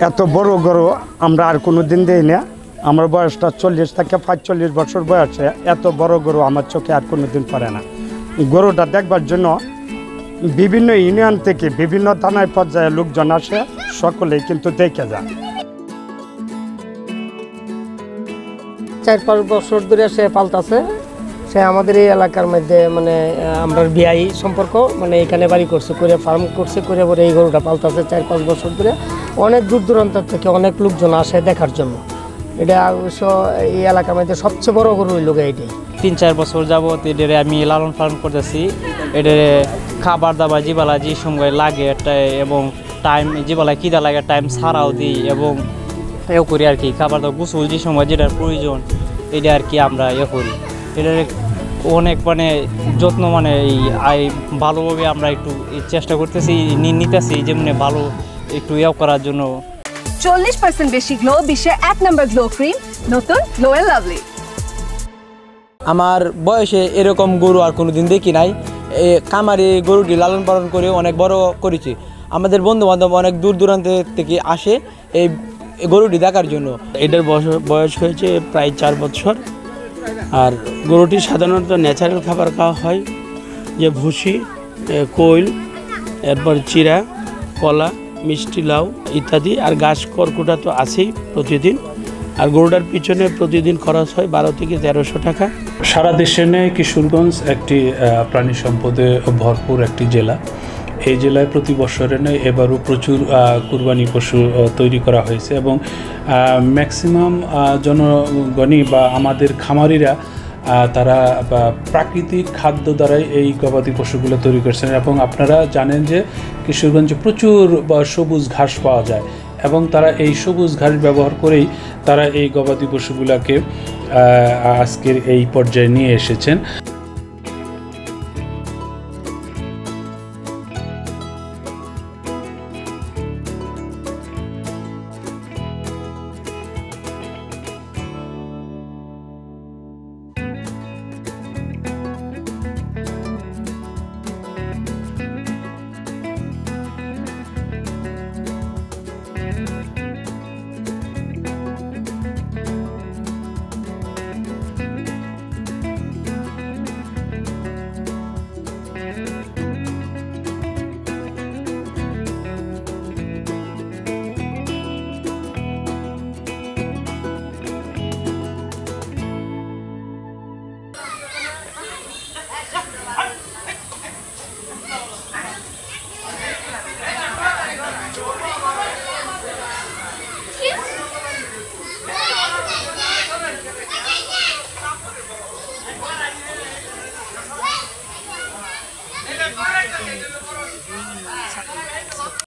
এত বড় গরু আমরা আর কোনো দিন দিই না। আমার বয়সটা 40 থেকে 45 বছর বয়সে এত বড় গরু আমার চোখে আর কোনো দিন পড়ে না। গরুটা দেখবার জন্য বিভিন্ন ইউনিয়ন থেকে বিভিন্ন থানায় পর্যায়ে লোকজন আসে, সকলেই কিন্তু দেখে যায়। 4-5 বছর ধরে সে পালতাছে। সে আমাদের এই এলাকার মধ্যে মানে আমরা বিআই সম্পর্ক মানে এখানে বাড়ি করছে, করে ফার্ম করছে, করে পরে এই গরুটা পালতাছে 4-5 বছর ধরে। অনেক দূর দূরান্ত থেকে অনেক লোকজন আসে দেখার জন্য। এটা অবশ্য এই এলাকার মধ্যে সবচেয়ে বড় গরু হইল এটাই। 3-4 বছর যাবত এদের আমি লালন পালন করতেছি। এদের খাবার দাবার যেবেলা যে সময় লাগে এবং টাইম যেবেলা কিদা লাগে টাইম ছাড়াও দিই এবং এও করি আর কি। খাবার দাবার গোসল যে সময় যেটার প্রয়োজন এটা আর কি আমরা করি। এটার অনেক মানে যত্ন মানে এই ভালোভাবে আমরা একটু চেষ্টা করতেছি নিতেছি যেমনি ভালো একটু করার জন্য। 40% বেশি গ্লো, বিশ্বের 1 নম্বর গ্লো ক্রিম, নতুন গ্লো এন্ড লাভলি। আমার বয়সে এরকম গরু আর কোনোদিন দেখি নাই। কামারে গরুটি লালন পালন করে অনেক বড় করেছি। আমাদের বন্ধু বান্ধব অনেক দূর দূরান্ত থেকে আসে এই গরুটি দেখার জন্য। এটার বয়স হয়েছে প্রায় 4 বছর। আর গরুটি সাধারণত ন্যাচারাল খাবার খাওয়া হয়, যে ভুসি, কোয়েল, এরপর চিরা, কলা, মিষ্টি লাউ ইত্যাদি। আর ঘাস খড়কুটা তো আছেই প্রতিদিন। আর গরুটার পিছনে প্রতিদিন খরচ হয় 12 থেকে 1300 টাকা। সারা দেশে নেই কিশোরগঞ্জ একটি প্রাণী সম্পদে ভরপুর একটি জেলা। এই জেলায় প্রতি বছরে নেই এবারও প্রচুর কুরবানি পশু তৈরি করা হয়েছে এবং ম্যাক্সিমাম জনগণই বা আমাদের খামারিরা তারা প্রাকৃতিক খাদ্য দ্বারাই এই গবাদি পশুগুলো তৈরি করছেন। এবং আপনারা জানেন যে কিশোরগঞ্জে প্রচুর সবুজ ঘাস পাওয়া যায় এবং তারা এই সবুজ ঘাস ব্যবহার করেই তারা এই গবাদি পশুগুলোকে আজকের এই পর্যায়ে নিয়ে এসেছেন।